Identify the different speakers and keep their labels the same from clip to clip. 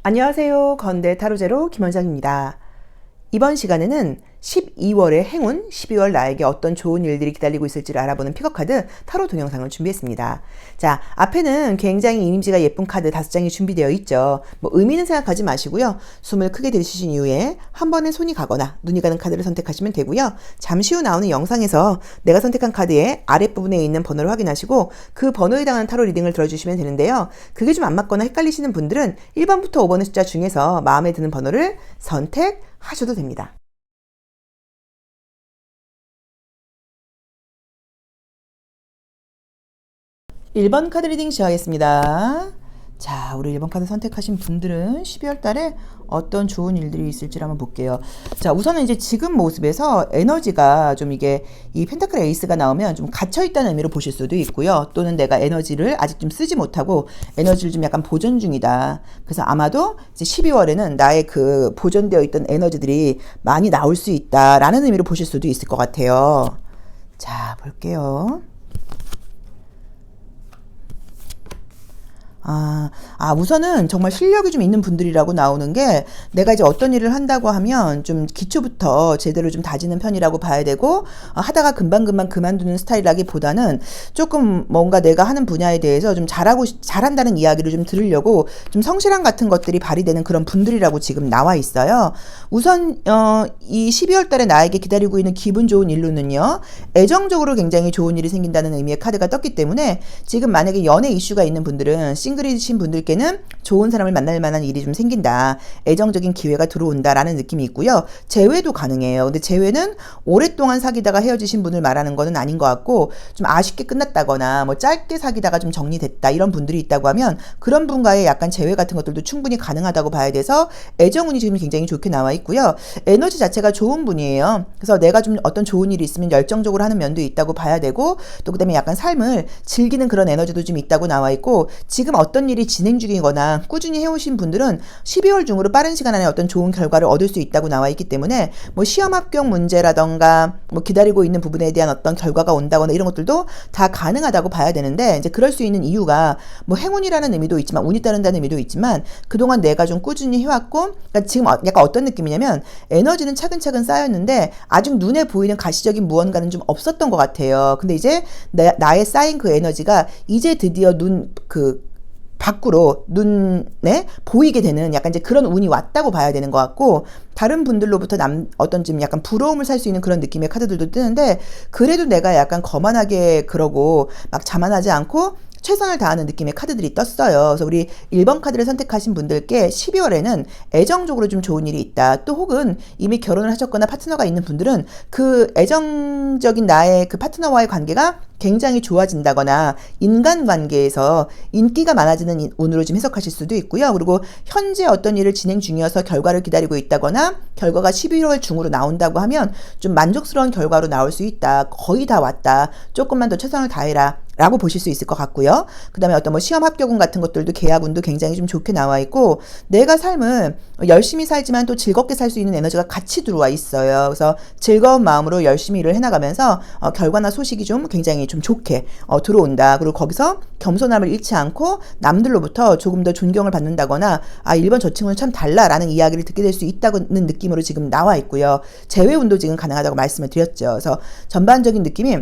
Speaker 1: 안녕하세요. 건대 타로제로 김원장입니다. 이번 시간에는 12월의 행운, 12월 나에게 어떤 좋은 일들이 기다리고 있을지를 알아보는 픽업카드 타로 동영상을 준비했습니다. 자, 앞에는 굉장히 이미지가 예쁜 카드 5장이 준비되어 있죠. 의미는 생각하지 마시고요. 숨을 크게 들이쉬신 이후에 한 번에 손이 가거나 눈이 가는 카드를 선택하시면 되고요. 잠시 후 나오는 영상에서 내가 선택한 카드의 아랫부분에 있는 번호를 확인하시고 그 번호에 해당하는 타로 리딩을 들어주시면 되는데요. 그게 좀 안 맞거나 헷갈리시는 분들은 1번부터 5번의 숫자 중에서 마음에 드는 번호를 선택하셔도 됩니다. 일 번 카드 리딩 시작하겠습니다. 자, 우리 1번 카드 선택하신 분들은 12월 달에 어떤 좋은 일들이 있을지 한번 볼게요. 자, 우선은 이제 지금 모습에서 에너지가 좀 이게 이 펜타클 에이스가 나오면 좀 갇혀있다는 의미로 보실 수도 있고요. 또는 내가 에너지를 아직 좀 쓰지 못하고 에너지를 좀 약간 보존 중이다. 그래서 아마도 이제 12월에는 나의 그 보존되어 있던 에너지들이 많이 나올 수 있다라는 의미로 보실 수도 있을 것 같아요. 자, 볼게요. 우선은 정말 실력이 좀 있는 분들이라고 나오는 게 내가 이제 어떤 일을 한다고 하면 좀 기초부터 제대로 좀 다지는 편이라고 봐야 되고 하다가 금방금방 그만두는 스타일이라기보다는 조금 뭔가 내가 하는 분야에 대해서 좀 잘한다는 이야기를 좀 들으려고 좀 성실함 같은 것들이 발휘되는 그런 분들이라고 지금 나와 있어요. 우선 이 12월 달에 나에게 기다리고 있는 기분 좋은 일로는요. 애정적으로 굉장히 좋은 일이 생긴다는 의미의 카드가 떴기 때문에 지금 만약에 연애 이슈가 있는 분들은 싱글이신 분들께는 좋은 사람을 만날 만한 일이 좀 생긴다. 애정적인 기회가 들어온다라는 느낌이 있고요. 재회도 가능해요. 근데 재회는 오랫동안 사귀다가 헤어지신 분을 말하는 거는 아닌 것 같고 좀 아쉽게 끝났다거나 뭐 짧게 사귀다가 좀 정리됐다 이런 분들이 있다고 하면 그런 분과의 약간 재회 같은 것들도 충분히 가능하다고 봐야 돼서 애정운이 지금 굉장히 좋게 나와 있고요. 에너지 자체가 좋은 분이에요. 그래서 내가 좀 어떤 좋은 일이 있으면 열정적으로 하는 면도 있다고 봐야 되고 또 그다음에 약간 삶을 즐기는 그런 에너지도 좀 있다고 나와 있고 지금 어떤 일이 진행 중이거나 꾸준히 해오신 분들은 12월 중으로 빠른 시간 안에 어떤 좋은 결과를 얻을 수 있다고 나와 있기 때문에 뭐 시험 합격 문제라던가 뭐 기다리고 있는 부분에 대한 어떤 결과가 온다거나 이런 것들도 다 가능하다고 봐야 되는데 이제 그럴 수 있는 이유가 뭐 행운이라는 의미도 있지만 운이 따른다는 의미도 있지만 그동안 내가 좀 꾸준히 해왔고 그러니까 지금 약간 어떤 느낌이냐면 에너지는 차근차근 쌓였는데 아직 눈에 보이는 가시적인 무언가는 좀 없었던 것 같아요. 근데 이제 나의 쌓인 그 에너지가 이제 드디어 밖으로 눈에 보이게 되는 약간 이제 그런 운이 왔다고 봐야 되는 것 같고 다른 분들로부터 어떤 좀 약간 부러움을 살 수 있는 그런 느낌의 카드들도 뜨는데 그래도 내가 약간 거만하게 그러고 막 자만하지 않고 최선을 다하는 느낌의 카드들이 떴어요. 그래서 우리 1번 카드를 선택하신 분들께 12월에는 애정적으로 좀 좋은 일이 있다. 또 혹은 이미 결혼을 하셨거나 파트너가 있는 분들은 그 애정적인 나의 그 파트너와의 관계가 굉장히 좋아진다거나 인간관계에서 인기가 많아지는 운으로 좀 해석하실 수도 있고요. 그리고 현재 어떤 일을 진행 중이어서 결과를 기다리고 있다거나 결과가 11월 중으로 나온다고 하면 좀 만족스러운 결과로 나올 수 있다. 거의 다 왔다. 조금만 더 최선을 다해라. 라고 보실 수 있을 것 같고요. 그 다음에 어떤 뭐 시험 합격운 같은 것들도 계약운도 굉장히 좀 좋게 나와 있고 내가 삶을 열심히 살지만 또 즐겁게 살 수 있는 에너지가 같이 들어와 있어요. 그래서 즐거운 마음으로 열심히 일을 해나가면서 결과나 소식이 좀 굉장히 좀 좋게 들어온다. 그리고 거기서 겸손함을 잃지 않고 남들로부터 조금 더 존경을 받는다거나 일본 저 친구는 참 달라라는 이야기를 듣게 될 수 있다는 느낌으로 지금 나와 있고요. 재회운도 지금 가능하다고 말씀을 드렸죠. 그래서 전반적인 느낌이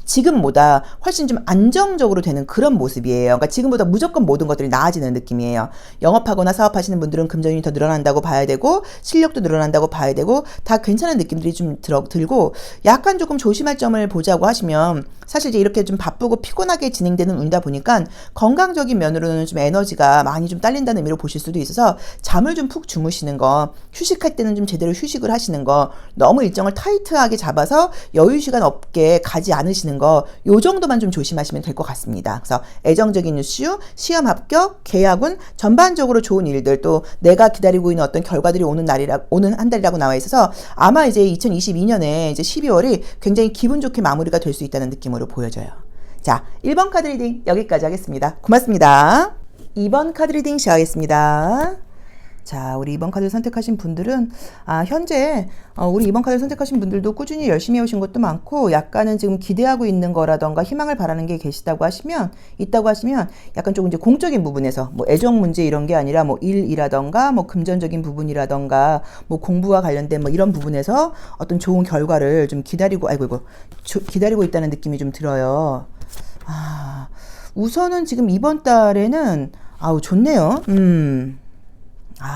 Speaker 1: 지금보다 훨씬 좀 안정적으로 되는 그런 모습이에요. 그러니까 지금보다 무조건 모든 것들이 나아지는 느낌이에요. 영업하거나 사업하시는 분들은 금전이 더 늘어난다고 봐야 되고 실력도 늘어난다고 봐야 되고 다 괜찮은 느낌들이 좀 들고 약간 조금 조심할 점을 보자고 하시면 사실 이제 이렇게 좀 바쁘고 피곤하게 진행되는 운이다 보니까 건강적인 면으로는 좀 에너지가 많이 좀 딸린다는 의미로 보실 수도 있어서 잠을 좀 푹 주무시는 거 휴식할 때는 좀 제대로 휴식을 하시는 거 너무 일정을 타이트하게 잡아서 여유 시간 없게 가지 않으시는 거 요 정도만 좀 조심하시면 될 것 같습니다. 그래서 애정적인 이슈, 시험 합격, 계약운 전반적으로 좋은 일들 또 내가 기다리고 있는 어떤 결과들이 오는 한 달이라고 나와 있어서 아마 이제 2022년에 이제 12월이 굉장히 기분 좋게 마무리가 될 수 있다는 느낌으로 보여져요. 자, 1번 카드 리딩 여기까지 하겠습니다. 고맙습니다. 2번 카드 리딩 시작하겠습니다. 자, 우리 2번 카드를 선택하신 분들은 현재 우리 2번 카드를 선택하신 분들도 꾸준히 열심히 해오신 것도 많고 약간은 지금 기대하고 있는 거라던가 희망을 바라는 게 있다고 하시면 약간 조금 이제 공적인 부분에서 뭐 애정 문제 이런 게 아니라 뭐 일이라던가 뭐 금전적인 부분이라던가 뭐 공부와 관련된 뭐 이런 부분에서 어떤 좋은 결과를 좀 기다리고 기다리고 있다는 느낌이 좀 들어요. 우선은 지금 이번 달에는 좋네요.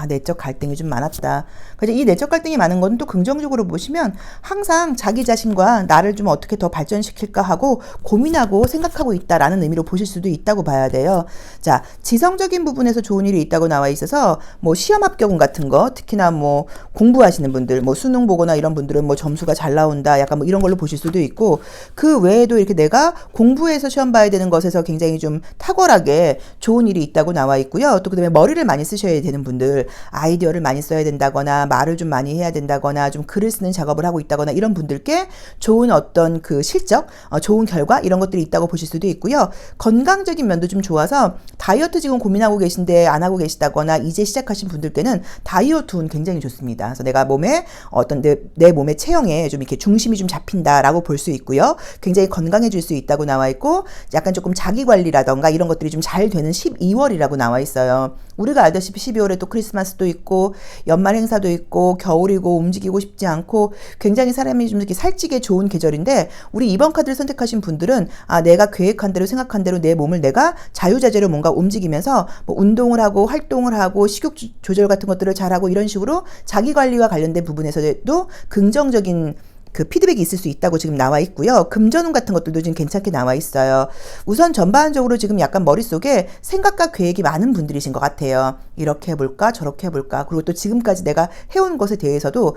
Speaker 1: 내적 갈등이 좀 많았다. 그래서 이 내적 갈등이 많은 건 또 긍정적으로 보시면 항상 자기 자신과 나를 좀 어떻게 더 발전시킬까 하고 고민하고 생각하고 있다라는 의미로 보실 수도 있다고 봐야 돼요. 자, 지성적인 부분에서 좋은 일이 있다고 나와 있어서 뭐 시험 합격운 같은 거, 특히나 뭐 공부하시는 분들, 뭐 수능 보거나 이런 분들은 뭐 점수가 잘 나온다, 약간 뭐 이런 걸로 보실 수도 있고, 그 외에도 이렇게 내가 공부해서 시험 봐야 되는 것에서 굉장히 좀 탁월하게 좋은 일이 있다고 나와 있고요. 또 그다음에 머리를 많이 쓰셔야 되는 분들, 아이디어를 많이 써야 된다거나 말을 좀 많이 해야 된다거나 좀 글을 쓰는 작업을 하고 있다거나 이런 분들께 좋은 어떤 그 실적, 좋은 결과 이런 것들이 있다고 보실 수도 있고요. 건강적인 면도 좀 좋아서 다이어트 지금 고민하고 계신데 안 하고 계시다거나 이제 시작하신 분들께는 다이어트 운 굉장히 좋습니다. 그래서 내가 몸에 어떤 내 몸의 체형에 좀 이렇게 중심이 좀 잡힌다라고 볼 수 있고요. 굉장히 건강해질 수 있다고 나와 있고 약간 조금 자기 관리라던가 이런 것들이 좀 잘 되는 12월이라고 나와 있어요. 우리가 알다시피 12월에 또 크리스마스도 있고 연말 행사도 있고 겨울이고 움직이고 싶지 않고 굉장히 사람이 좀 이렇게 살찌게 좋은 계절인데 우리 2번 카드를 선택하신 분들은 내가 계획한 대로 생각한 대로 내 몸을 내가 자유자재로 뭔가 움직이면서 뭐 운동을 하고 활동을 하고 식욕 조절 같은 것들을 잘하고 이런 식으로 자기 관리와 관련된 부분에서도 긍정적인 그 피드백이 있을 수 있다고 지금 나와 있고요. 금전운 같은 것들도 지금 괜찮게 나와 있어요. 우선 전반적으로 지금 약간 머릿속에 생각과 계획이 많은 분들이신 것 같아요. 이렇게 해볼까 저렇게 해볼까 그리고 또 지금까지 내가 해온 것에 대해서도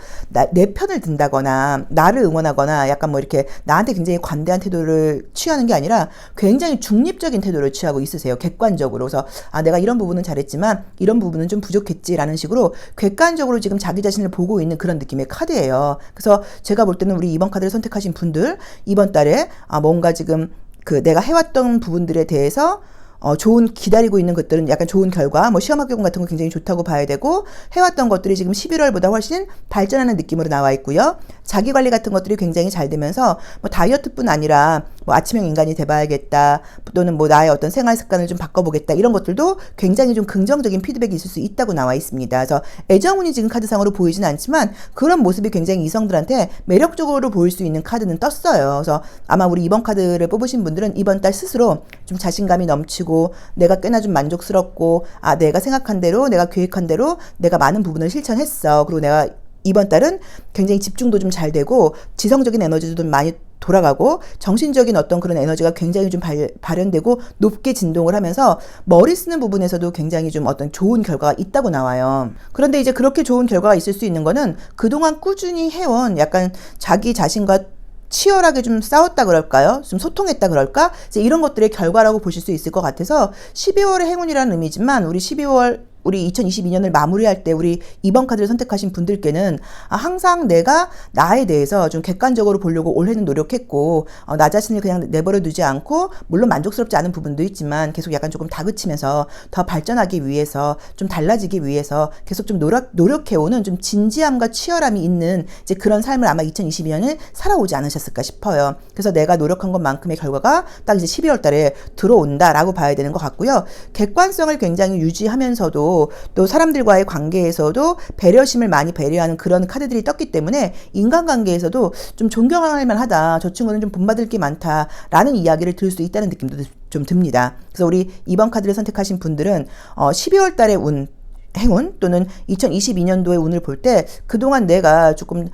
Speaker 1: 내 편을 든다거나 나를 응원하거나 약간 뭐 이렇게 나한테 굉장히 관대한 태도를 취하는 게 아니라 굉장히 중립적인 태도를 취하고 있으세요. 객관적으로. 그래서 내가 이런 부분은 잘했지만 이런 부분은 좀 부족했지라는 식으로 객관적으로 지금 자기 자신을 보고 있는 그런 느낌의 카드예요. 그래서 제가 볼 때는 우리 2번 카드를 선택하신 분들 이번 달에 뭔가 지금 그 내가 해왔던 부분들에 대해서 좋은 기다리고 있는 것들은 약간 좋은 결과 뭐 시험 합격 같은 거 굉장히 좋다고 봐야 되고 해왔던 것들이 지금 11월보다 훨씬 발전하는 느낌으로 나와 있고요. 자기 관리 같은 것들이 굉장히 잘 되면서 뭐 다이어트뿐 아니라 뭐 아침형 인간이 돼봐야겠다 또는 뭐 나의 어떤 생활 습관을 좀 바꿔보겠다 이런 것들도 굉장히 좀 긍정적인 피드백이 있을 수 있다고 나와 있습니다. 그래서 애정운이 지금 카드상으로 보이진 않지만 그런 모습이 굉장히 이성들한테 매력적으로 보일 수 있는 카드는 떴어요. 그래서 아마 우리 2번 카드를 뽑으신 분들은 이번 달 스스로 좀 자신감이 넘치고 내가 꽤나 좀 만족스럽고 내가 생각한 대로 내가 계획한 대로 내가 많은 부분을 실천했어. 그리고 내가 이번 달은 굉장히 집중도 좀 잘 되고 지성적인 에너지도 좀 많이 돌아가고 정신적인 어떤 그런 에너지가 굉장히 좀 발현되고 높게 진동을 하면서 머리 쓰는 부분에서도 굉장히 좀 어떤 좋은 결과가 있다고 나와요. 그런데 이제 그렇게 좋은 결과가 있을 수 있는 거는 그동안 꾸준히 해온 약간 자기 자신과 치열하게 좀 싸웠다 그럴까요? 좀 소통했다 그럴까? 이제 이런 것들의 결과라고 보실 수 있을 것 같아서 12월의 행운이라는 의미지만 우리 2022년을 마무리할 때 우리 2번 카드를 선택하신 분들께는 항상 내가 나에 대해서 좀 객관적으로 보려고 올해는 노력했고 나 자신을 그냥 내버려 두지 않고 물론 만족스럽지 않은 부분도 있지만 계속 약간 조금 다그치면서 더 발전하기 위해서 좀 달라지기 위해서 계속 좀 노력해오는 좀 진지함과 치열함이 있는 이제 그런 삶을 아마 2022년을 살아오지 않으셨을까 싶어요. 그래서 내가 노력한 것만큼의 결과가 딱 이제 12월 달에 들어온다라고 봐야 되는 것 같고요. 객관성을 굉장히 유지하면서도 또 사람들과의 관계에서도 배려심을 많이 배려하는 그런 카드들이 떴기 때문에 인간관계에서도 좀 존경할 만하다. 저 친구는 좀 본받을 게 많다라는 이야기를 들을 수 있다는 느낌도 좀 듭니다. 그래서 우리 2번 카드를 선택하신 분들은 12월 달의 행운 또는 2022년도의 운을 볼 때 그동안 내가 조금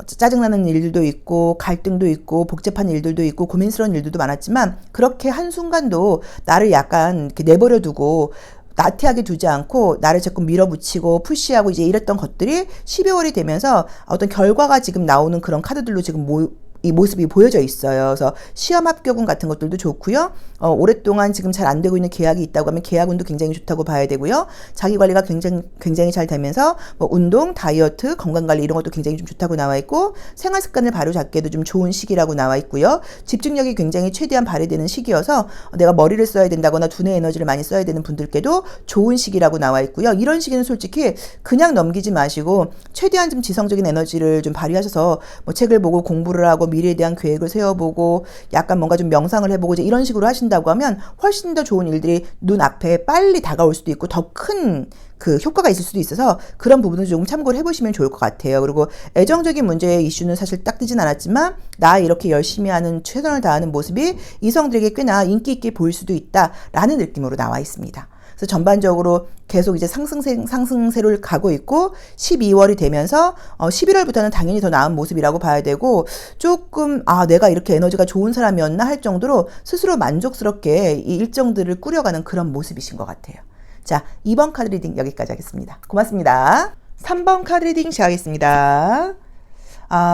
Speaker 1: 짜증나는 일들도 있고 갈등도 있고 복잡한 일들도 있고 고민스러운 일들도 많았지만 그렇게 한순간도 나를 약간 이렇게 내버려 두고 나태하게 두지 않고 나를 자꾸 밀어붙이고 푸시하고 이제 이랬던 것들이 12월이 되면서 어떤 결과가 지금 나오는 그런 카드들로 지금 이 모습이 보여져 있어요. 그래서 시험 합격운 같은 것들도 좋고요. 오랫동안 지금 잘 안 되고 있는 계약이 있다고 하면 계약운도 굉장히 좋다고 봐야 되고요. 자기 관리가 굉장히 잘 되면서 뭐 운동, 다이어트, 건강 관리 이런 것도 굉장히 좀 좋다고 나와 있고, 생활 습관을 바로잡기에도 좀 좋은 시기라고 나와 있고요. 집중력이 굉장히 최대한 발휘되는 시기여서 내가 머리를 써야 된다거나 두뇌 에너지를 많이 써야 되는 분들께도 좋은 시기라고 나와 있고요. 이런 시기는 솔직히 그냥 넘기지 마시고 최대한 좀 지성적인 에너지를 좀 발휘하셔서 뭐 책을 보고 공부를 하고 미래에 대한 계획을 세워보고 약간 뭔가 좀 명상을 해보고 이제 이런 식으로 하신다고 하면 훨씬 더 좋은 일들이 눈앞에 빨리 다가올 수도 있고 더 큰 그 효과가 있을 수도 있어서 그런 부분을 조금 참고를 해보시면 좋을 것 같아요. 그리고 애정적인 문제의 이슈는 사실 딱 뜨진 않았지만 나 이렇게 열심히 하는 최선을 다하는 모습이 이성들에게 꽤나 인기 있게 보일 수도 있다라는 느낌으로 나와 있습니다. 그래서 전반적으로 계속 이제 상승세를 가고 있고 12월이 되면서 11월부터는 당연히 더 나은 모습이라고 봐야 되고, 조금 내가 이렇게 에너지가 좋은 사람이었나 할 정도로 스스로 만족스럽게 이 일정들을 꾸려가는 그런 모습이신 것 같아요. 자, 2번 카드 리딩 여기까지 하겠습니다. 고맙습니다. 3번 카드 리딩 시작하겠습니다.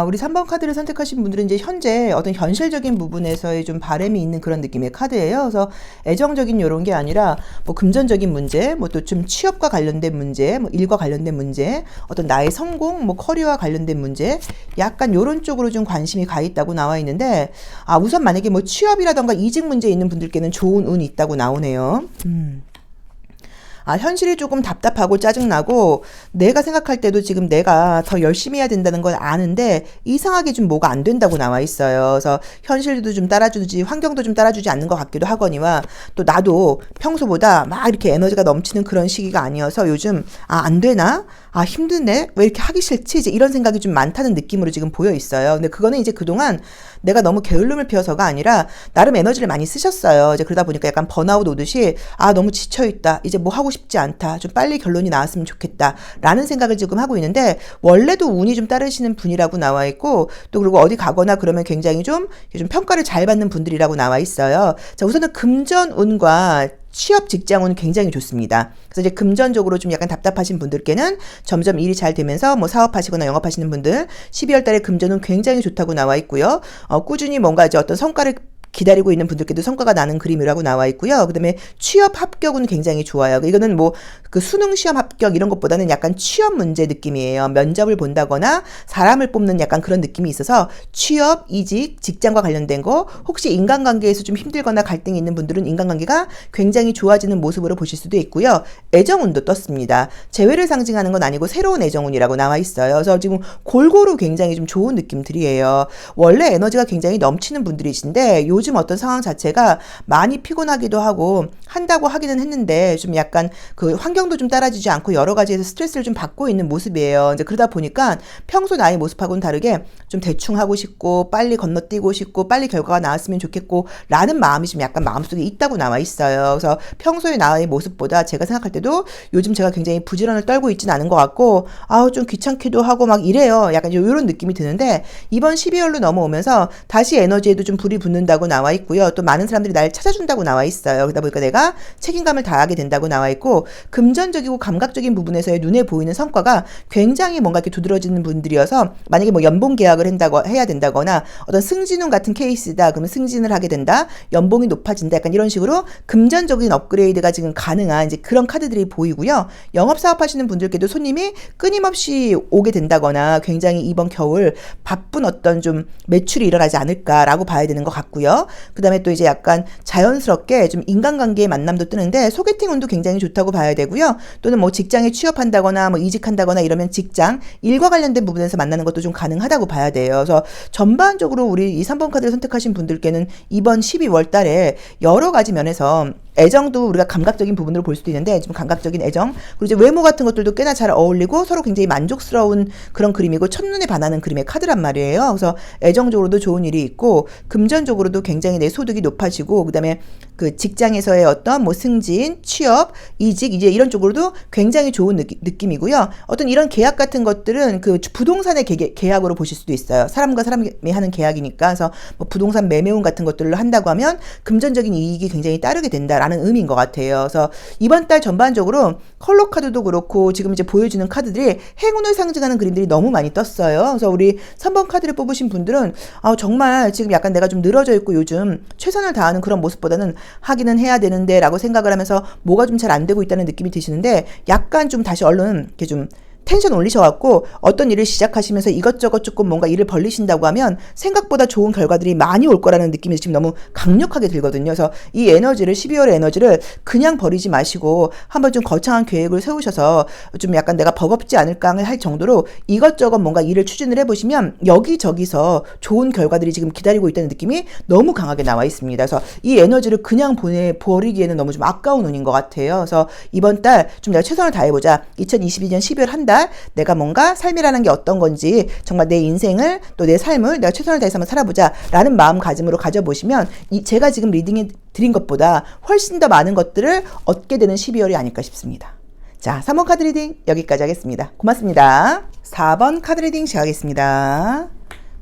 Speaker 1: 우리 3번 카드를 선택하신 분들은 이제 현재 어떤 현실적인 부분에서의 좀 바람이 있는 그런 느낌의 카드예요. 그래서 애정적인 요런 게 아니라 뭐 금전적인 문제, 뭐 또 좀 취업과 관련된 문제, 뭐 일과 관련된 문제, 어떤 나의 성공, 뭐 커리어와 관련된 문제, 약간 요런 쪽으로 좀 관심이 가 있다고 나와 있는데, 우선 만약에 뭐 취업이라던가 이직 문제 있는 분들께는 좋은 운이 있다고 나오네요. 현실이 조금 답답하고 짜증나고 내가 생각할 때도 지금 내가 더 열심히 해야 된다는 걸 아는데 이상하게 좀 뭐가 안 된다고 나와 있어요. 그래서 현실도 좀 따라주지, 환경도 좀 따라주지 않는 것 같기도 하거니와, 또 나도 평소보다 막 이렇게 에너지가 넘치는 그런 시기가 아니어서 요즘 안 되나? 힘드네? 왜 이렇게 하기 싫지? 이제 이런 생각이 좀 많다는 느낌으로 지금 보여 있어요. 근데 그거는 이제 그동안 내가 너무 게을름을 피워서가 아니라 나름 에너지를 많이 쓰셨어요. 이제 그러다 보니까 약간 번아웃 오듯이 너무 지쳐있다. 이제 뭐 하고 싶지 않다. 좀 빨리 결론이 나왔으면 좋겠다. 라는 생각을 지금 하고 있는데, 원래도 운이 좀 따르시는 분이라고 나와 있고, 또 그리고 어디 가거나 그러면 굉장히 좀 평가를 잘 받는 분들이라고 나와 있어요. 자, 우선은 금전운과 취업 직장운은 굉장히 좋습니다. 그래서 이제 금전적으로 좀 약간 답답하신 분들께는 점점 일이 잘 되면서 뭐 사업하시거나 영업하시는 분들 12월 달에 금전운 굉장히 좋다고 나와 있고요. 꾸준히 뭔가 이제 어떤 성과를 기다리고 있는 분들께도 성과가 나는 그림이라고 나와 있고요. 그 다음에 취업 합격은 굉장히 좋아요. 이거는 뭐 그 수능 시험 합격 이런 것보다는 약간 취업 문제 느낌이에요. 면접을 본다거나 사람을 뽑는 약간 그런 느낌이 있어서 취업, 이직, 직장과 관련된 거, 혹시 인간관계에서 좀 힘들거나 갈등이 있는 분들은 인간관계가 굉장히 좋아지는 모습으로 보실 수도 있고요. 애정운도 떴습니다. 재회를 상징하는 건 아니고 새로운 애정운이라고 나와 있어요. 그래서 지금 골고루 굉장히 좀 좋은 느낌들이에요. 원래 에너지가 굉장히 넘치는 분들이신데 요즘 어떤 상황 자체가 많이 피곤하기도 하고 한다고 하기는 했는데 좀 약간 그 환경도 좀 따라주지 않고 여러 가지에서 스트레스를 좀 받고 있는 모습이에요. 이제 그러다 보니까 평소 나의 모습하고는 다르게 좀 대충 하고 싶고 빨리 건너뛰고 싶고 빨리 결과가 나왔으면 좋겠고 라는 마음이 좀 약간 마음속에 있다고 나와 있어요. 그래서 평소의 나의 모습보다 제가 생각할 때도 요즘 제가 굉장히 부지런을 떨고 있지는 않은 것 같고 좀 귀찮기도 하고 막 이래요. 약간 이런 느낌이 드는데, 이번 12월로 넘어오면서 다시 에너지에도 좀 불이 붙는다고 나와 있고요. 또 많은 사람들이 날 찾아준다고 나와 있어요. 그러다 보니까 내가 책임감을 다하게 된다고 나와 있고, 금전적이고 감각적인 부분에서의 눈에 보이는 성과가 굉장히 뭔가 이렇게 두드러지는 분들이어서 만약에 뭐 연봉 계약을 해야 된다거나 어떤 승진운 같은 케이스다. 그러면 승진을 하게 된다. 연봉이 높아진다. 약간 이런 식으로 금전적인 업그레이드가 지금 가능한 이제 그런 카드들이 보이고요. 영업 사업하시는 분들께도 손님이 끊임없이 오게 된다거나 굉장히 이번 겨울 바쁜 어떤 좀 매출이 일어나지 않을까라고 봐야 되는 것 같고요. 그 다음에 또 이제 약간 자연스럽게 좀 인간관계의 만남도 뜨는데 소개팅 운도 굉장히 좋다고 봐야 되고요. 또는 뭐 직장에 취업한다거나 뭐 이직한다거나 이러면 직장, 일과 관련된 부분에서 만나는 것도 좀 가능하다고 봐야 돼요. 그래서 전반적으로 우리 이 3번 카드를 선택하신 분들께는 이번 12월 달에 여러 가지 면에서 애정도 우리가 감각적인 부분으로 볼 수도 있는데, 지금 감각적인 애정, 그리고 이제 외모 같은 것들도 꽤나 잘 어울리고 서로 굉장히 만족스러운 그런 그림이고 첫눈에 반하는 그림의 카드란 말이에요. 그래서 애정적으로도 좋은 일이 있고 금전적으로도 굉장히 내 소득이 높아지고 그다음에 그 직장에서의 어떤 뭐 승진, 취업, 이직 이제 이런 쪽으로도 굉장히 좋은 느낌이고요. 어떤 이런 계약 같은 것들은 그 부동산의 계약으로 보실 수도 있어요. 사람과 사람이 하는 계약이니까. 그래서 뭐 부동산 매매운 같은 것들을 한다고 하면 금전적인 이익이 굉장히 따르게 된다라는 의미인 것 같아요. 그래서 이번 달 전반적으로 컬러 카드도 그렇고 지금 이제 보여주는 카드들이 행운을 상징하는 그림들이 너무 많이 떴어요. 그래서 우리 3번 카드를 뽑으신 분들은 정말 지금 약간 내가 좀 늘어져 있고 요즘 최선을 다하는 그런 모습보다는 하기는 해야 되는데 라고 생각을 하면서 뭐가 좀 잘 안 되고 있다는 느낌이 드시는데 약간 좀 다시 얼른 이렇게 좀 텐션 올리셔갖고 어떤 일을 시작하시면서 이것저것 조금 뭔가 일을 벌리신다고 하면 생각보다 좋은 결과들이 많이 올 거라는 느낌이 지금 너무 강력하게 들거든요. 그래서 이 에너지를 12월의 에너지를 그냥 버리지 마시고 한번 좀 거창한 계획을 세우셔서 좀 약간 내가 버겁지 않을까 할 정도로 이것저것 뭔가 일을 추진을 해보시면 여기저기서 좋은 결과들이 지금 기다리고 있다는 느낌이 너무 강하게 나와 있습니다. 그래서 이 에너지를 그냥 버리기에는 너무 좀 아까운 운인 것 같아요. 그래서 이번 달 좀 내가 최선을 다해보자. 2022년 12월 한 달 내가 뭔가 삶이라는 게 어떤 건지 정말 내 인생을 또 내 삶을 내가 최선을 다해서 한번 살아보자 라는 마음가짐으로 가져보시면 제가 지금 리딩해 드린 것보다 훨씬 더 많은 것들을 얻게 되는 12월이 아닐까 싶습니다. 자, 3번 카드 리딩 여기까지 하겠습니다. 고맙습니다. 4번 카드 리딩 시작하겠습니다.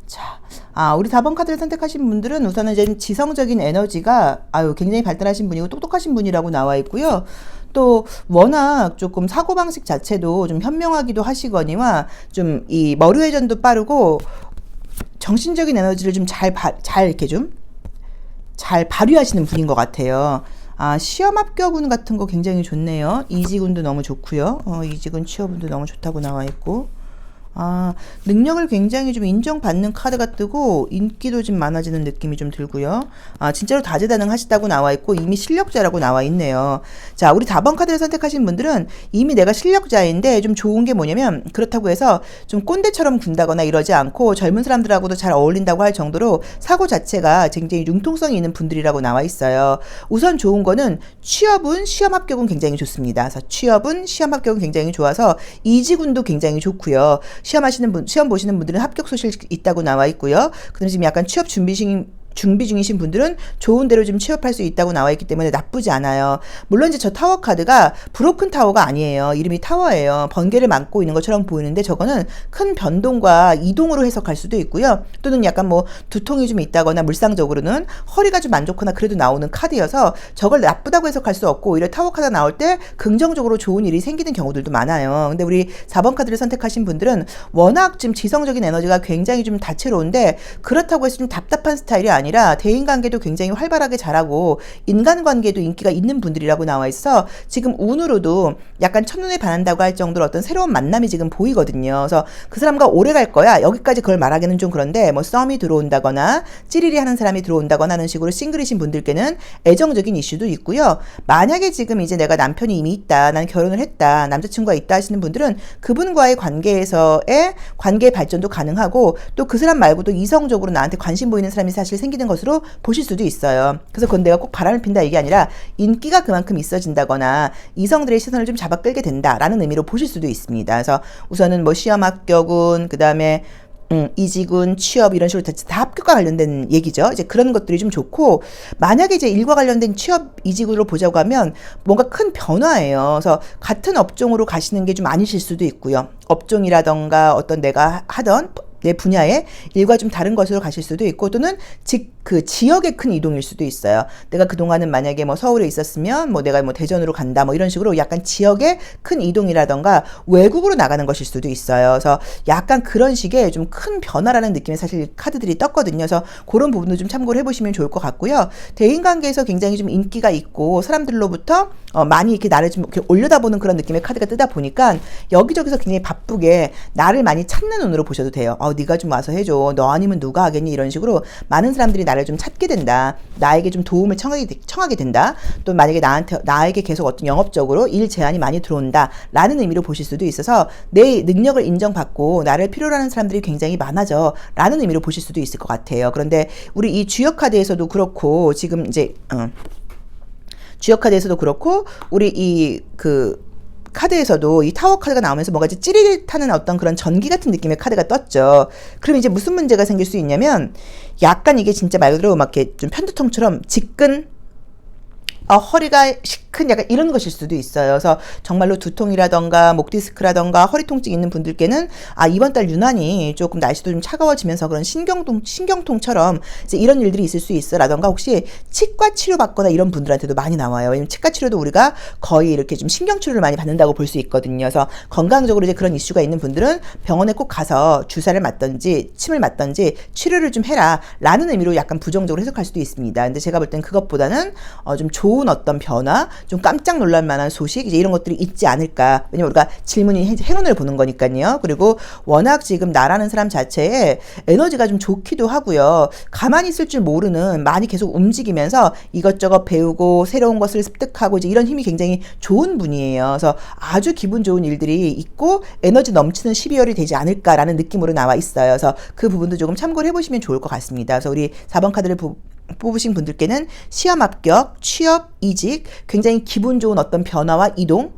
Speaker 1: 자, 우리 4번 카드를 선택하신 분들은 우선은 이제 지성적인 에너지가 굉장히 발달하신 분이고 똑똑하신 분이라고 나와 있고요. 또 워낙 조금 사고방식 자체도 좀 현명하기도 하시거니와 좀 이 머리 회전도 빠르고 정신적인 에너지를 좀 잘 이렇게 좀 잘 발휘하시는 분인 것 같아요. 시험 합격운 같은 거 굉장히 좋네요. 이직운도 너무 좋고요. 이직운 취업운도 너무 좋다고 나와 있고. 능력을 굉장히 좀 인정받는 카드가 뜨고 인기도 좀 많아지는 느낌이 좀 들고요. 진짜로 다재다능하시다고 나와 있고 이미 실력자라고 나와 있네요. 자, 우리 4번 카드를 선택하신 분들은 이미 내가 실력자인데 좀 좋은 게 뭐냐면 그렇다고 해서 좀 꼰대처럼 군다거나 이러지 않고 젊은 사람들하고도 잘 어울린다고 할 정도로 사고 자체가 굉장히 융통성이 있는 분들이라고 나와 있어요. 우선 좋은 거는 취업은 시험 합격은 굉장히 좋습니다. 그래서 취업은 시험 합격은 굉장히 좋아서 이직운도 굉장히 좋고요. 시험 보시는 분들은 합격 소식 있다고 나와 있고요. 그다음에 지금 약간 취업 준비 중이신 분들은 좋은 데로 좀 취업할 수 있다고 나와 있기 때문에 나쁘지 않아요. 물론 이제 저 타워 카드가 브로큰 타워가 아니에요. 이름이 타워예요. 번개를 맞고 있는 것처럼 보이는데 저거는 큰 변동과 이동으로 해석할 수도 있고요. 또는 약간 뭐 두통이 좀 있다거나 물상적으로는 허리가 좀 안 좋거나 그래도 나오는 카드여서 저걸 나쁘다고 해석할 수 없고 오히려 타워 카드가 나올 때 긍정적으로 좋은 일이 생기는 경우들도 많아요. 근데 우리 4번 카드를 선택하신 분들은 워낙 지금 지성적인 에너지가 굉장히 좀 다채로운데 그렇다고 해서 좀 답답한 스타일이 아니라 대인관계도 굉장히 활발하게 잘하고 인간관계도 인기가 있는 분들이라고 나와 있어 지금 운으로도 약간 첫눈에 반한다고 할 정도로 어떤 새로운 만남이 지금 보이거든요. 그래서 그 사람과 오래 갈 거야. 여기까지 그걸 말하기는 좀 그런데 뭐 썸이 들어온다거나 찌리리 하는 사람이 들어온다거나 하는 식으로 싱글이신 분들께는 애정적인 이슈도 있고요. 만약에 지금 이제 내가 남편이 이미 있다. 난 결혼을 했다. 남자친구가 있다 하시는 분들은 그분과의 관계에서의 관계 발전도 가능하고 또 그 사람 말고도 이성적으로 나한테 관심 보이는 사람이 사실 생기는 것으로 보실 수도 있어요. 그래서 그건 내가 꼭 바람을 핀다 이게 아니라 인기가 그만큼 있어진다거나 이성들의 시선을 좀 잡아 끌게 된다라는 의미로 보실 수도 있습니다. 그래서 우선은 뭐 시험 합격은 그다음에 이직은 취업 이런 식으로 다 합격과 관련된 얘기죠. 이제 그런 것들이 좀 좋고 만약에 이제 일과 관련된 취업 이직으로 보자고 하면 뭔가 큰 변화예요. 그래서 같은 업종으로 가시는 게 좀 아니실 수도 있고요. 업종이라던가 어떤 내가 하던 내 분야의 일과 좀 다른 것으로 가실 수도 있고 또는 그 지역의 큰 이동일 수도 있어요. 내가 그동안은 만약에 뭐 서울에 있었으면 뭐 내가 뭐 대전으로 간다 뭐 이런 식으로 약간 지역의 큰 이동이라던가 외국으로 나가는 것일 수도 있어요. 그래서 약간 그런 식의 좀 큰 변화라는 느낌의 사실 카드들이 떴거든요. 그래서 그런 부분도 좀 참고를 해보시면 좋을 것 같고요. 대인관계에서 굉장히 좀 인기가 있고 사람들로부터 많이 이렇게 나를 좀 이렇게 올려다보는 그런 느낌의 카드가 뜨다 보니까 여기저기서 굉장히 바쁘게 나를 많이 찾는 눈으로 보셔도 돼요. 네가 좀 와서 해줘. 너 아니면 누가 하겠니? 이런 식으로 많은 사람들이 나를 좀 찾게 된다. 나에게 좀 도움을 청하게 된다. 또 만약에 나에게 계속 어떤 영업적으로 일 제안이 많이 들어온다. 라는 의미로 보실 수도 있어서 내 능력을 인정받고 나를 필요로 하는 사람들이 굉장히 많아져. 라는 의미로 보실 수도 있을 것 같아요. 그런데 우리 이 주역 카드에서도 그렇고 지금 이제 주역 카드에서도 그렇고 우리 카드에서도 이 타워 카드가 나오면서 뭔가 이제 찌릿하는 어떤 그런 전기 같은 느낌의 카드가 떴죠. 그럼 이제 무슨 문제가 생길 수 있냐면 약간 이게 진짜 말 그대로 막 이렇게 좀 편두통처럼 지끈 허리가 시큰 약간 이런 것일 수도 있어요. 그래서 정말로 두통이라던가 목 디스크라던가 허리 통증 있는 분들께는 이번 달 유난히 조금 날씨도 좀 차가워지면서 그런 신경통처럼 이제 이런 일들이 있을 수 있어라던가 혹시 치과 치료 받거나 이런 분들한테도 많이 나와요. 왜냐면 치과 치료도 우리가 거의 이렇게 좀 신경 치료를 많이 받는다고 볼 수 있거든요. 그래서 건강적으로 이제 그런 이슈가 있는 분들은 병원에 꼭 가서 주사를 맞던지 침을 맞던지 치료를 좀 해라라는 의미로 약간 부정적으로 해석할 수도 있습니다. 근데 제가 볼 땐 그것보다는 좀 좋은 어떤 변화, 좀 깜짝 놀랄 만한 소식, 이제 이런 것들이 있지 않을까. 왜냐면 우리가 질문이 행운을 보는 거니까요. 그리고 워낙 지금 나라는 사람 자체에 에너지가 좀 좋기도 하고요. 가만히 있을 줄 모르는, 많이 계속 움직이면서 이것저것 배우고 새로운 것을 습득하고 이제 이런 힘이 굉장히 좋은 분이에요. 그래서 아주 기분 좋은 일들이 있고 에너지 넘치는 12월이 되지 않을까라는 느낌으로 나와 있어요. 그래서 그 부분도 조금 참고를 해보시면 좋을 것 같습니다. 그래서 우리 4번 카드를 뽑으신 분들께는 시험 합격, 취업, 이직, 굉장히 기분 좋은 어떤 변화와 이동,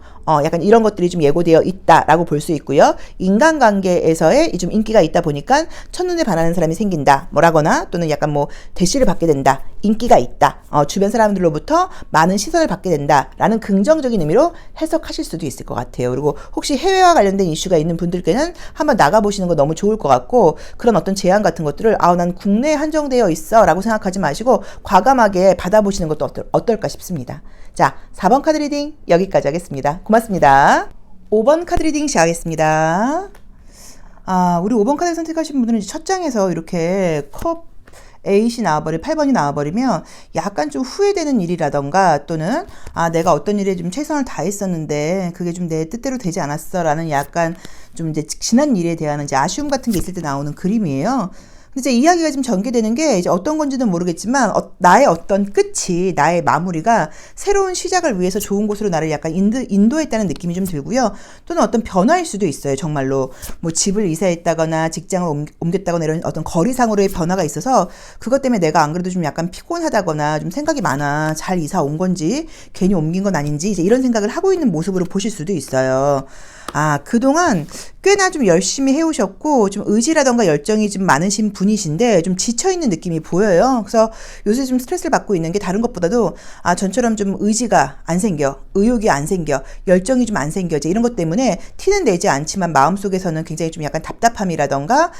Speaker 1: 약간 이런 것들이 좀 예고되어 있다라고 볼 수 있고요. 인간관계에서의 좀 인기가 있다 보니까 첫눈에 반하는 사람이 생긴다. 뭐라거나 또는 약간 뭐 대시를 받게 된다. 인기가 있다. 주변 사람들로부터 많은 시선을 받게 된다라는 긍정적인 의미로 해석하실 수도 있을 것 같아요. 그리고 혹시 해외와 관련된 이슈가 있는 분들께는 한번 나가보시는 거 너무 좋을 것 같고, 그런 어떤 제안 같은 것들을 난 국내에 한정되어 있어 라고 생각하지 마시고 과감하게 받아보시는 것도 어떨까 싶습니다. 자, 4번 카드 리딩 여기까지 하겠습니다. 고맙습니다. 5번 카드 리딩 시작하겠습니다. 우리 5번 카드 선택하신 분들은 첫 장에서 이렇게 컵 8이 나와버리면 8번이 나와버리면 약간 좀 후회되는 일이라던가 또는 내가 어떤 일에 좀 최선을 다했었는데 그게 좀 내 뜻대로 되지 않았어 라는 약간 좀 이제 지난 일에 대한 이제 아쉬움 같은 게 있을 때 나오는 그림이에요. 근데 이제 이야기가 좀 전개되는 게 이제 어떤 건지는 모르겠지만 나의 어떤 끝이, 나의 마무리가 새로운 시작을 위해서 좋은 곳으로 나를 약간 인도했다는 느낌이 좀 들고요. 또는 어떤 변화일 수도 있어요. 정말로 뭐 집을 이사했다거나 직장을 옮겼다거나 이런 어떤 거리상으로의 변화가 있어서 그것 때문에 내가 안 그래도 좀 약간 피곤하다거나 좀 생각이 많아. 잘 이사 온 건지 괜히 옮긴 건 아닌지 이제 이런 생각을 하고 있는 모습으로 보실 수도 있어요. 그동안 꽤나 좀 열심히 해오셨고 좀 의지라던가 열정이 좀 많으신 분이신데 좀 지쳐있는 느낌이 보여요. 그래서 요새 좀 스트레스를 받고 있는 게 다른 것보다도 전처럼 좀 의지가 안 생겨, 의욕이 안 생겨, 열정이 좀 안 생겨 이제 이런 것 때문에 티는 내지 않지만 마음속에서는 굉장히 좀 약간 답답함이라던가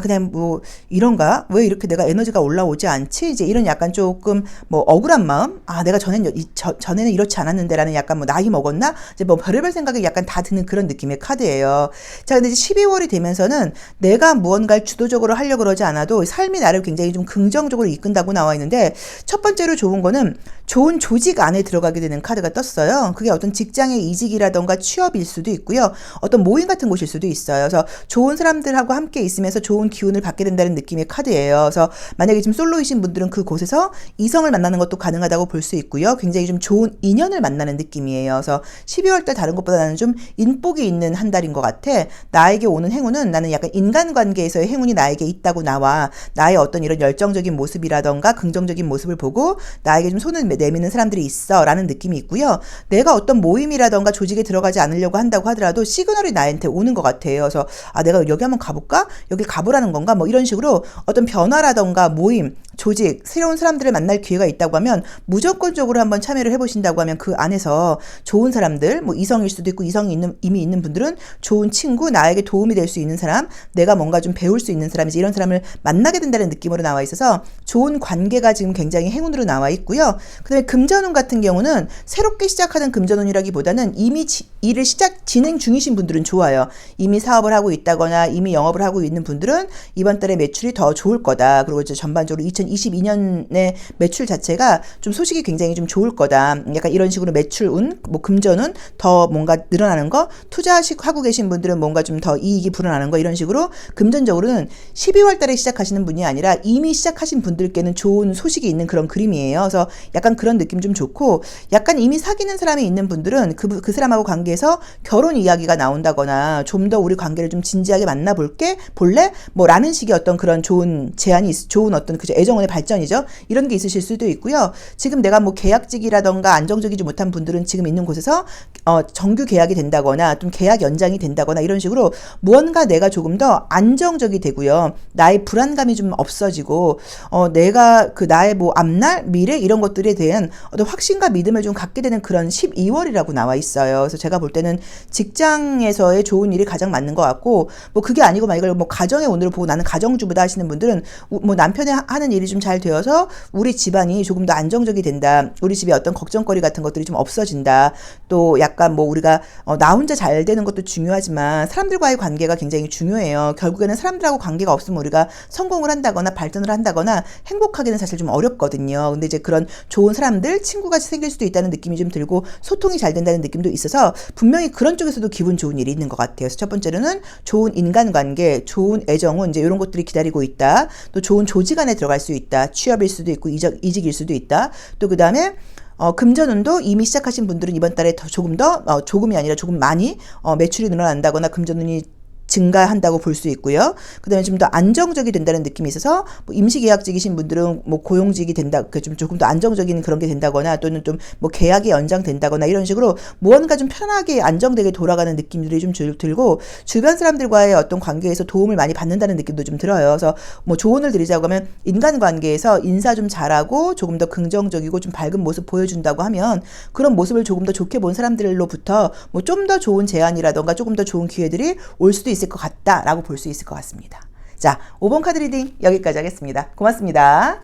Speaker 1: 그냥 뭐 이런가? 왜 이렇게 내가 에너지가 올라오지 않지? 이제 이런 약간 조금 뭐 억울한 마음? 내가 전에는 이렇지 않았는데 라는 약간 뭐 나이 먹었나? 이제 뭐 별의별 생각이 약간 다 드는 그런 느낌의 카드예요. 자, 근데 이제 12월이 되면서는 내가 무언가를 주도적으로 하려고 그러지 않아도 삶이 나를 굉장히 좀 긍정적으로 이끈다고 나와 있는데 첫 번째로 좋은 거는 좋은 조직 안에 들어가게 되는 카드가 떴어요. 그게 어떤 직장의 이직이라던가 취업일 수도 있고요. 어떤 모임 같은 곳일 수도 있어요. 그래서 좋은 사람들하고 함께 있으면서 좋은 기운을 받게 된다는 느낌의 카드예요. 그래서 만약에 지금 솔로이신 분들은 그곳에서 이성을 만나는 것도 가능하다고 볼 수 있고요. 굉장히 좀 좋은 인연을 만나는 느낌이에요. 그래서 12월 달 다른 것보다 나는 좀 인복이 있는 한 달인 것 같아. 나에게 오는 행운은 나는 약간 인간관계에서의 행운이 나에게 있다고 나와. 나의 어떤 이런 열정적인 모습이라던가 긍정적인 모습을 보고 나에게 좀 손을 내미는 사람들이 있어 라는 느낌이 있고요. 내가 어떤 모임이라던가 조직에 들어가지 않으려고 한다고 하더라도 시그널이 나한테 오는 것 같아요. 그래서 내가 여기 한번 가볼까? 여기 가보라는 건가? 뭐 이런 식으로 어떤 변화라던가 모임, 조직, 새로운 사람들을 만날 기회가 있다고 하면 무조건적으로 한번 참여를 해보신다고 하면 그 안에서 좋은 사람들, 뭐 이성일 수도 있고 이성이 이미 있는 분들은 좋은 친구, 나에게 도움이 될 수 있는 사람, 내가 뭔가 좀 배울 수 있는 사람이지 이런 사람을 만나게 된다는 느낌으로 나와 있어서 좋은 관계가 지금 굉장히 행운으로 나와 있고요. 그 다음에 금전운 같은 경우는 새롭게 시작하는 금전운이라기보다는 이미 일을 진행 중이신 분들은 좋아요. 이미 사업을 하고 있다거나 이미 영업을 하고 있는 분들은 이번 달에 매출이 더 좋을 거다. 그리고 이제 전반적으로 2022년의 매출 자체가 좀 소식이 굉장히 좀 좋을 거다. 약간 이런 식으로 매출운, 뭐 금전운 더 뭔가 늘어나는 거, 투자하고 계신 분들은 뭔가 좀 더 이익이 불어나는 거 이런 식으로 금전적으로는 12월 달에 시작하시는 분이 아니라 이미 시작하신 분들께는 좋은 소식이 있는 그런 그림이에요. 그래서 약간 그런 느낌 좀 좋고 약간 이미 사귀는 사람이 있는 분들은 그 사람하고 관계에서 결혼 이야기가 나온다거나 좀 더 우리 관계를 좀 진지하게 볼래? 뭐 라는 식의 어떤 그런 좋은 제안이 좋은 어떤 그죠 애정을 영혼의 발전이죠. 이런 게 있으실 수도 있고요. 지금 내가 뭐 계약직이라던가 안정적이지 못한 분들은 지금 있는 곳에서 정규 계약이 된다거나 좀 계약 연장이 된다거나 이런 식으로 무언가 내가 조금 더 안정적이 되고요. 나의 불안감이 좀 없어지고 내가 그 나의 뭐 앞날 미래 이런 것들에 대한 어떤 확신과 믿음을 좀 갖게 되는 그런 12월이라고 나와 있어요. 그래서 제가 볼 때는 직장에서의 좋은 일이 가장 맞는 것 같고, 뭐 그게 아니고 막 이걸 뭐 가정의 오늘을 보고 나는 가정주부다 하시는 분들은 뭐 남편이 하는 일이 좀 잘 되어서 우리 집안이 조금 더 안정적이 된다. 우리 집에 어떤 걱정거리 같은 것들이 좀 없어진다. 또 약간 뭐 우리가 나 혼자 잘 되는 것도 중요하지만 사람들과의 관계가 굉장히 중요해요. 결국에는 사람들하고 관계가 없으면 우리가 성공을 한다거나 발전을 한다거나 행복하기는 사실 좀 어렵거든요. 근데 이제 그런 좋은 사람들, 친구가 생길 수도 있다는 느낌이 좀 들고 소통이 잘 된다는 느낌도 있어서 분명히 그런 쪽에서도 기분 좋은 일이 있는 것 같아요. 그래서 첫 번째로는 좋은 인간관계, 좋은 애정은 이제 이런 것들이 기다리고 있다. 또 좋은 조직 안에 들어갈 수 있다. 취업일 수도 있고 이직일 수도 있다. 또 그 다음에 금전운도 이미 시작하신 분들은 이번 달에 조금 더 조금이 아니라 조금 많이 매출이 늘어난다거나 금전운이 증가한다고 볼 수 있고요. 그다음에 좀 더 안정적이 된다는 느낌이 있어서 뭐 임시계약직이신 분들은 뭐 고용직이 된다, 좀 조금 더 안정적인 그런 게 된다거나 또는 좀 뭐 계약이 연장된다거나 이런 식으로 무언가 좀 편하게 안정되게 돌아가는 느낌들이 좀 들고 주변 사람들과의 어떤 관계에서 도움을 많이 받는다는 느낌도 좀 들어요. 그래서 뭐 조언을 드리자고 하면 인간관계에서 인사 좀 잘하고 조금 더 긍정적이고 좀 밝은 모습 보여준다고 하면 그런 모습을 조금 더 좋게 본 사람들로부터 뭐 좀 더 좋은 제안이라던가 조금 더 좋은 기회들이 올 수도 있을 것 같다라고 볼 수 있을 것 같습니다. 자, 5번 카드 리딩 여기까지 하겠습니다. 고맙습니다.